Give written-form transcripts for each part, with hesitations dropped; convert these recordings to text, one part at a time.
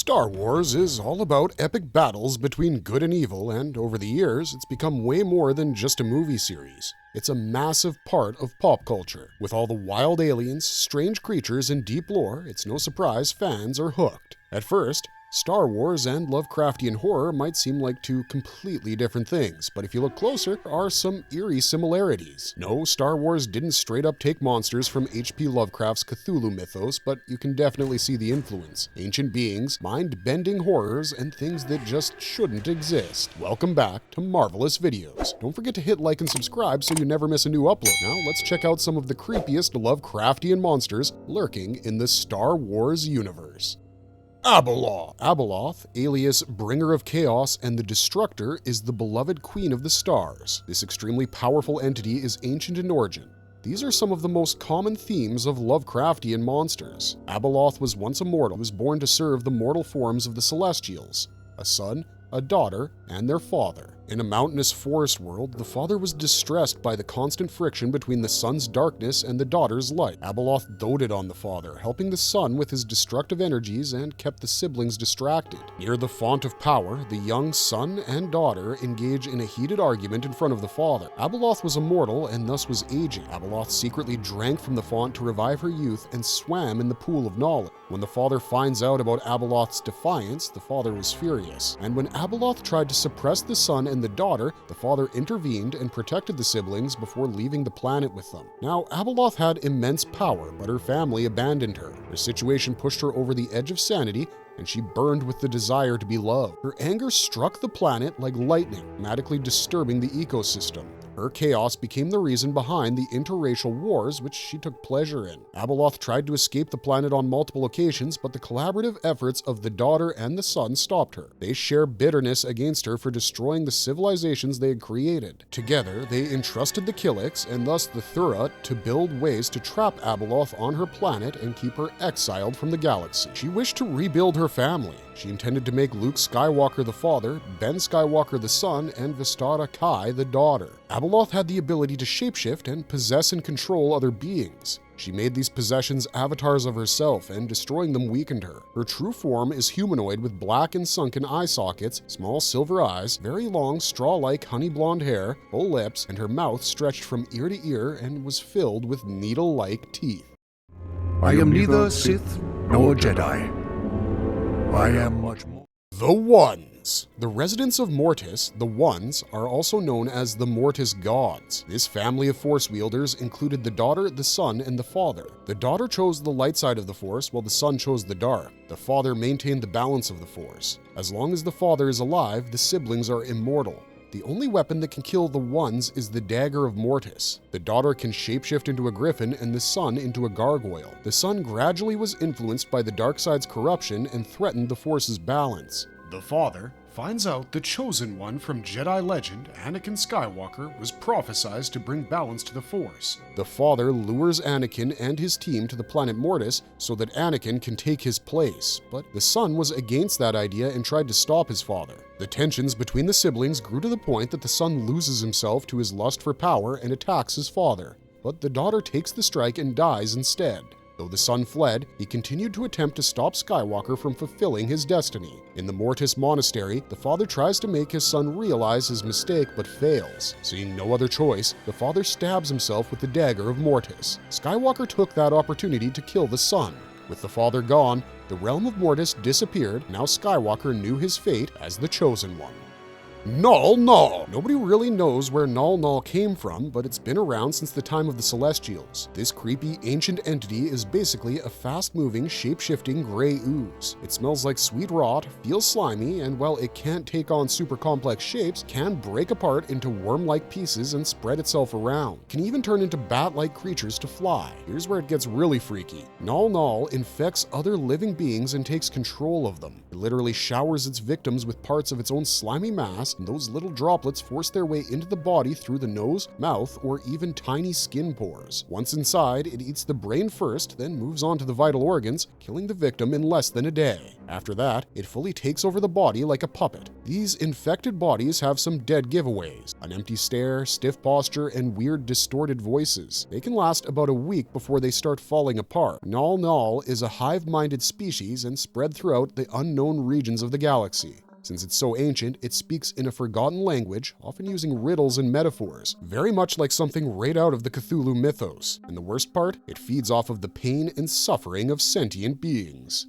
Star Wars is all about epic battles between good and evil, and over the years, it's become way more than just a movie series. It's a massive part of pop culture. With all the wild aliens, strange creatures, and deep lore, it's no surprise fans are hooked. At first, Star Wars and Lovecraftian horror might seem like two completely different things, but if you look closer, there are some eerie similarities. No, Star Wars didn't straight up take monsters from H.P. Lovecraft's Cthulhu mythos, but you can definitely see the influence. Ancient beings, mind-bending horrors, and things that just shouldn't exist. Welcome back to Marvelous Videos. Don't forget to hit like and subscribe so you never miss a new upload. Now, let's check out some of the creepiest Lovecraftian monsters lurking in the Star Wars universe. Abeloth. Abeloth, alias Bringer of Chaos and the Destructor, is the beloved Queen of the Stars. This extremely powerful entity is ancient in origin. These are some of the most common themes of Lovecraftian monsters. Abeloth was once a mortal who was born to serve the mortal forms of the Celestials, a son, a daughter, and their father. In a mountainous forest world, the father was distressed by the constant friction between the son's darkness and the daughter's light. Abeloth doted on the father, helping the son with his destructive energies and kept the siblings distracted. Near the font of power, the young son and daughter engage in a heated argument in front of the father. Abeloth was immortal and thus was aging. Abeloth secretly drank from the font to revive her youth and swam in the pool of knowledge. When the father finds out about Abeloth's defiance, the father was furious. And when Abeloth tried to suppress the son and the daughter, the father intervened and protected the siblings before leaving the planet with them. Now, Abeloth had immense power, but her family abandoned her. Her situation pushed her over the edge of sanity, and she burned with the desire to be loved. Her anger struck the planet like lightning, dramatically disturbing the ecosystem. Her chaos became the reason behind the interracial wars, which she took pleasure in. Abeloth tried to escape the planet on multiple occasions, but the collaborative efforts of the daughter and the son stopped her. They share bitterness against her for destroying the civilizations they had created. Together, they entrusted the Killiks, and thus the Thura, to build ways to trap Abeloth on her planet and keep her exiled from the galaxy. She wished to rebuild her family. She intended to make Luke Skywalker the father, Ben Skywalker the son, and Vistara Kai the daughter. Abeloth had the ability to shapeshift and possess and control other beings. She made these possessions avatars of herself, and destroying them weakened her. Her true form is humanoid with black and sunken eye sockets, small silver eyes, very long straw-like honey blonde hair, full lips, and her mouth stretched from ear to ear and was filled with needle-like teeth. I am neither Sith nor Jedi. I am much more. The Ones. The residents of Mortis, the Ones, are also known as the Mortis gods. This family of Force wielders included the daughter, the son, and the father. The daughter chose the light side of the Force, while the son chose the dark. The father maintained the balance of the Force. As long as the father is alive, the siblings are immortal. The only weapon that can kill the Ones is the Dagger of Mortis. The daughter can shapeshift into a griffin and the son into a gargoyle. The son gradually was influenced by the dark side's corruption and threatened the Force's balance. The father finds out the Chosen One from Jedi legend, Anakin Skywalker, was prophesied to bring balance to the Force. The father lures Anakin and his team to the planet Mortis so that Anakin can take his place, but the son was against that idea and tried to stop his father. The tensions between the siblings grew to the point that the son loses himself to his lust for power and attacks his father, but the daughter takes the strike and dies instead. Though the son fled, he continued to attempt to stop Skywalker from fulfilling his destiny. In the Mortis monastery, the father tries to make his son realize his mistake but fails. Seeing no other choice, the father stabs himself with the Dagger of Mortis. Skywalker took that opportunity to kill the son. With the father gone, the realm of Mortis disappeared. Now Skywalker knew his fate as the Chosen One. Mnggal-Mnggal. Nobody really knows where Mnggal-Mnggal came from, but it's been around since the time of the Celestials. This creepy ancient entity is basically a fast-moving, shape-shifting gray ooze. It smells like sweet rot, feels slimy, and while it can't take on super complex shapes, can break apart into worm-like pieces and spread itself around. It can even turn into bat-like creatures to fly. Here's where it gets really freaky. Mnggal-Mnggal infects other living beings and takes control of them. It literally showers its victims with parts of its own slimy mass cells, and those little droplets force their way into the body through the nose, mouth, or even tiny skin pores. Once inside, it eats the brain first, then moves on to the vital organs, killing the victim in less than a day. After that, it fully takes over the body like a puppet. These infected bodies have some dead giveaways: an empty stare, stiff posture, and weird distorted voices. They can last about a week before they start falling apart. Mnggal-Mnggal is a hive-minded species and spread throughout the unknown regions of the galaxy. Since it's so ancient, it speaks in a forgotten language, often using riddles and metaphors, very much like something right out of the Cthulhu mythos. And the worst part, it feeds off of the pain and suffering of sentient beings.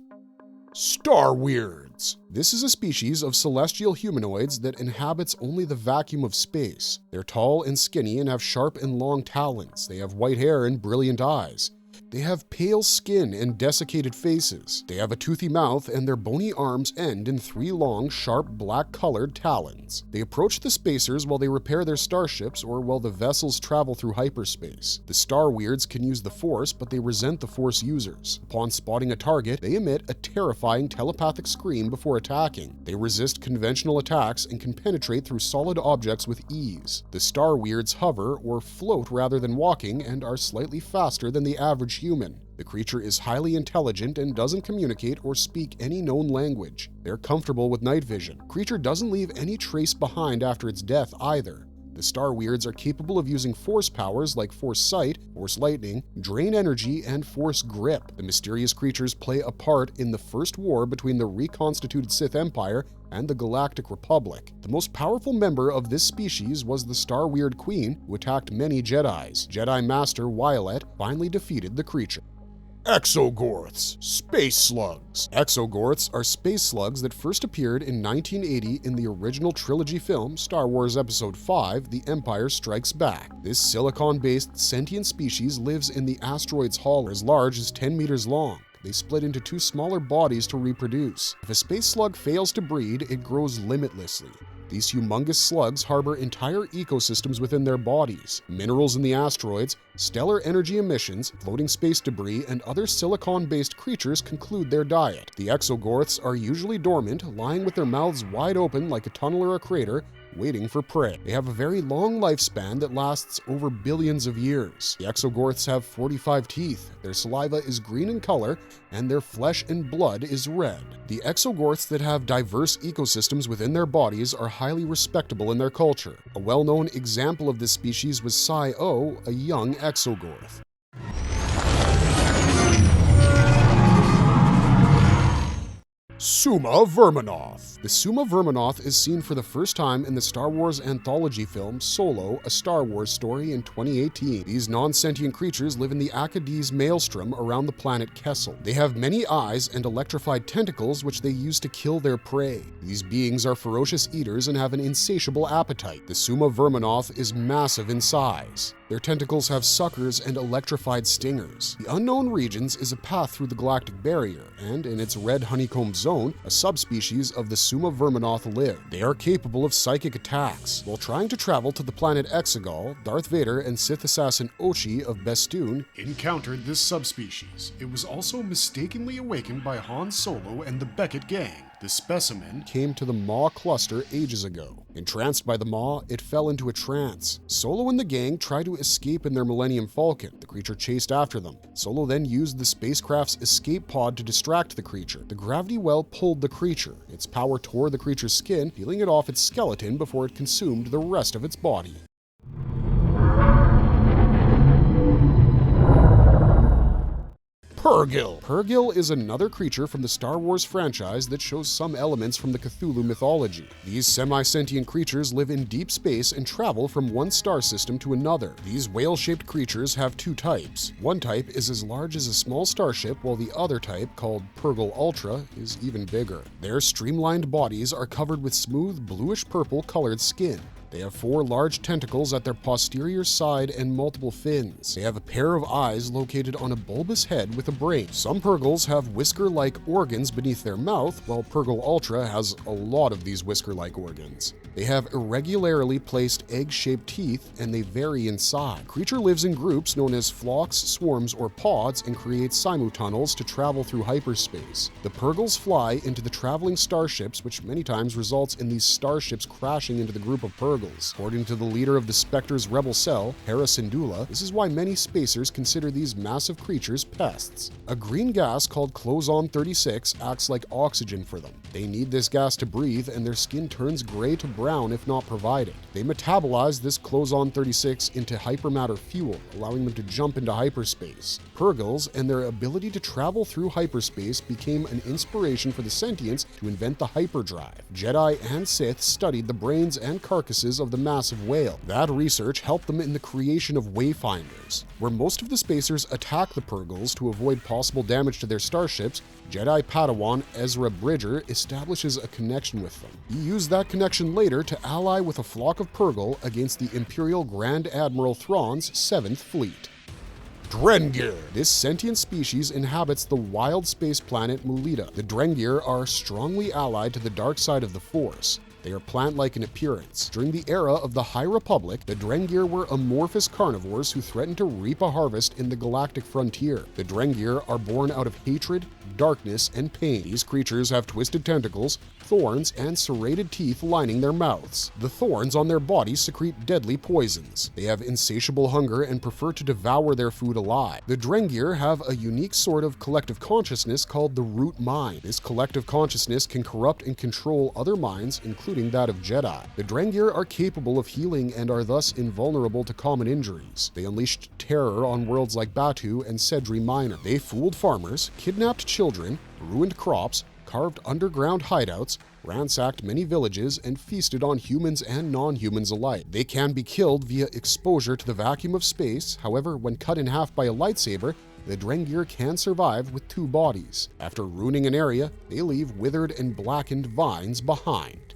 Starweirds. This is a species of celestial humanoids that inhabits only the vacuum of space. They're tall and skinny and have sharp and long talons. They have white hair and brilliant eyes. They have pale skin and desiccated faces. They have a toothy mouth, and their bony arms end in 3 long, sharp, black-colored talons. They approach the spacers while they repair their starships or while the vessels travel through hyperspace. The Starweirds can use the Force, but they resent the Force users. Upon spotting a target, they emit a terrifying telepathic scream before attacking. They resist conventional attacks and can penetrate through solid objects with ease. The Starweirds hover, or float rather than walking, and are slightly faster than the average human. The creature is highly intelligent and doesn't communicate or speak any known language. They're comfortable with night vision. Creature doesn't leave any trace behind after its death either. The Starweirds are capable of using Force powers like Force Sight, Force Lightning, Drain Energy, and Force Grip. The mysterious creatures play a part in the first war between the reconstituted Sith Empire and the Galactic Republic. The most powerful member of this species was the Starweird Queen, who attacked many Jedis. Jedi Master Wyatt finally defeated the creature. Exogorths, space slugs. Exogorths are space slugs that first appeared in 1980 in the original trilogy film Star Wars Episode 5, The Empire Strikes Back. This silicon-based sentient species lives in the asteroid's hull, as large as 10 meters long. They split into 2 smaller bodies to reproduce. If a space slug fails to breed, it grows limitlessly. These humongous slugs harbor entire ecosystems within their bodies. Minerals in the asteroids, stellar energy emissions, floating space debris, and other silicon-based creatures conclude their diet. The Exogorths are usually dormant, lying with their mouths wide open like a tunnel or a crater, waiting for prey. They have a very long lifespan that lasts over billions of years. The Exogorths have 45 teeth, their saliva is green in color, and their flesh and blood is red. The Exogorths that have diverse ecosystems within their bodies are highly respectable in their culture. A well-known example of this species was Sai-O, a young Exogorth. Summa-Verminoth. The Summa-Verminoth is seen for the first time in the Star Wars anthology film Solo, A Star Wars Story in 2018. These non-sentient creatures live in the Akkadi's maelstrom around the planet Kessel. They have many eyes and electrified tentacles which they use to kill their prey. These beings are ferocious eaters and have an insatiable appetite. The Summa-Verminoth is massive in size. Their tentacles have suckers and electrified stingers. The Unknown Regions is a path through the galactic barrier, and in its red honeycomb zone, a subspecies of the Summa-Verminoth live. They are capable of psychic attacks. While trying to travel to the planet Exogorth, Darth Vader and Sith assassin Ochi of Bestoon encountered this subspecies. It was also mistakenly awakened by Han Solo and the Beckett gang. The specimen came to the Maw cluster ages ago. Entranced by the Maw, it fell into a trance. Solo and the gang tried to escape in their Millennium Falcon. The creature chased after them. Solo then used the spacecraft's escape pod to distract the creature. The gravity well pulled the creature. Its power tore the creature's skin, peeling it off its skeleton before it consumed the rest of its body. Purrgil. Purrgil is another creature from the Star Wars franchise that shows some elements from the Cthulhu mythology. These semi-sentient creatures live in deep space and travel from one star system to another. These whale-shaped creatures have 2 types. One type is as large as a small starship, while the other type, called Purrgil Ultra, is even bigger. Their streamlined bodies are covered with smooth bluish-purple colored skin. They have 4 large tentacles at their posterior side and multiple fins. They have a pair of eyes located on a bulbous head with a brain. Some Purrgils have whisker-like organs beneath their mouth, while Purrgil Ultra has a lot of these whisker-like organs. They have irregularly placed egg-shaped teeth, and they vary in size. The creature lives in groups known as flocks, swarms, or pods and creates simutunnels to travel through hyperspace. The Purrgils fly into the traveling starships, which many times results in these starships crashing into the group of Purrgils. According to the leader of the Spectre's rebel cell, Syndulla, this is why many spacers consider these massive creatures pests. A green gas called Cthulhu-36 acts like oxygen for them. They need this gas to breathe, and their skin turns gray to brown if not provided. They metabolize this Cthulhu-36 into hypermatter fuel, allowing them to jump into hyperspace. Purrgils and their ability to travel through hyperspace became an inspiration for the sentients to invent the hyperdrive. Jedi and Sith studied the brains and carcasses of the massive whale. That research helped them in the creation of wayfinders. Where most of the spacers attack the Purrgils to avoid possible damage to their starships, Jedi Padawan Ezra Bridger establishes a connection with them. He used that connection later to ally with a flock of Purrgil against the Imperial Grand Admiral Thrawn's 7th Fleet. Drengir. This sentient species inhabits the wild space planet Mulita. The Drengir are strongly allied to the dark side of the Force. They are plant-like in appearance. During the era of the High Republic, the Drengir were amorphous carnivores who threatened to reap a harvest in the galactic frontier. The Drengir are born out of hatred, darkness, and pain. These creatures have twisted tentacles, thorns, and serrated teeth lining their mouths. The thorns on their bodies secrete deadly poisons. They have insatiable hunger and prefer to devour their food alive. The Drengir have a unique sort of collective consciousness called the root mind. This collective consciousness can corrupt and control other minds, including that of Jedi. The Drengir are capable of healing and are thus invulnerable to common injuries. They unleashed terror on worlds like Batu and Sedri Minor. They fooled farmers, kidnapped children, ruined crops, carved underground hideouts, ransacked many villages, and feasted on humans and non-humans alike. They can be killed via exposure to the vacuum of space. However, when cut in half by a lightsaber, the Drengir can survive with 2 bodies. After ruining an area, they leave withered and blackened vines behind.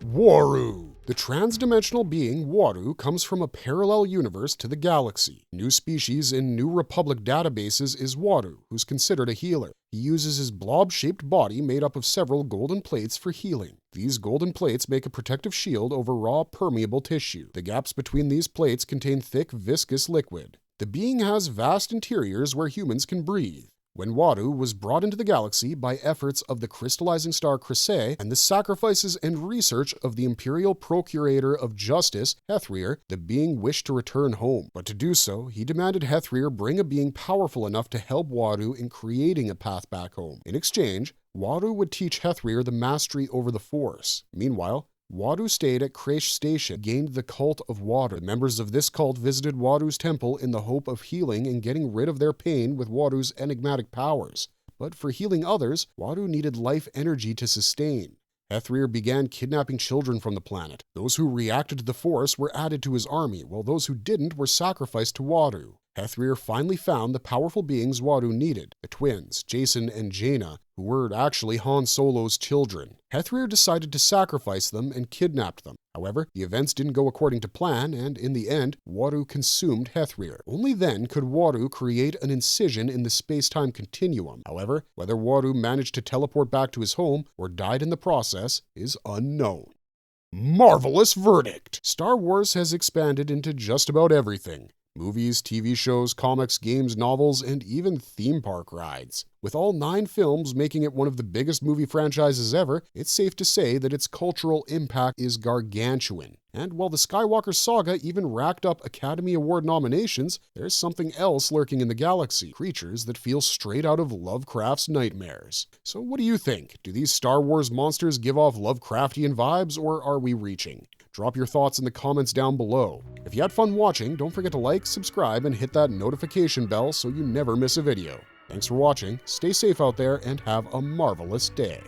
Waru. The trans-dimensional being Waru comes from a parallel universe to the galaxy. New species in New Republic databases is Waru, who's considered a healer. He uses his blob-shaped body made up of several golden plates for healing. These golden plates make a protective shield over raw, permeable tissue. The gaps between these plates contain thick, viscous liquid. The being has vast interiors where humans can breathe. When Waru was brought into the galaxy by efforts of the crystallizing star Chrysae and the sacrifices and research of the Imperial Procurator of Justice, Hethrir, the being wished to return home. But to do so, he demanded Hethrir bring a being powerful enough to help Waru in creating a path back home. In exchange, Waru would teach Hethrir the mastery over the Force. Meanwhile, Waru stayed at Kresh Station, gained the cult of Waru. Members of this cult visited Waru's temple in the hope of healing and getting rid of their pain with Waru's enigmatic powers. But for healing others, Waru needed life energy to sustain. Hethrir began kidnapping children from the planet. Those who reacted to the Force were added to his army, while those who didn't were sacrificed to Waru. Hethrir finally found the powerful beings Waru needed, the twins, Jason and Jaina, who were actually Han Solo's children. Hethrir decided to sacrifice them and kidnapped them. However, the events didn't go according to plan, and in the end, Waru consumed Hethrir. Only then could Waru create an incision in the space-time continuum. However, whether Waru managed to teleport back to his home or died in the process is unknown. Marvelous verdict! Star Wars has expanded into just about everything. Movies, TV shows, comics, games, novels, and even theme park rides. With all 9 films making it one of the biggest movie franchises ever, it's safe to say that its cultural impact is gargantuan. And while the Skywalker saga even racked up Academy Award nominations, there's something else lurking in the galaxy, creatures that feel straight out of Lovecraft's nightmares. So what do you think? Do these Star Wars monsters give off Lovecraftian vibes, or are we reaching? Drop your thoughts in the comments down below. If you had fun watching, don't forget to like, subscribe, and hit that notification bell so you never miss a video. Thanks for watching, stay safe out there, and have a marvelous day.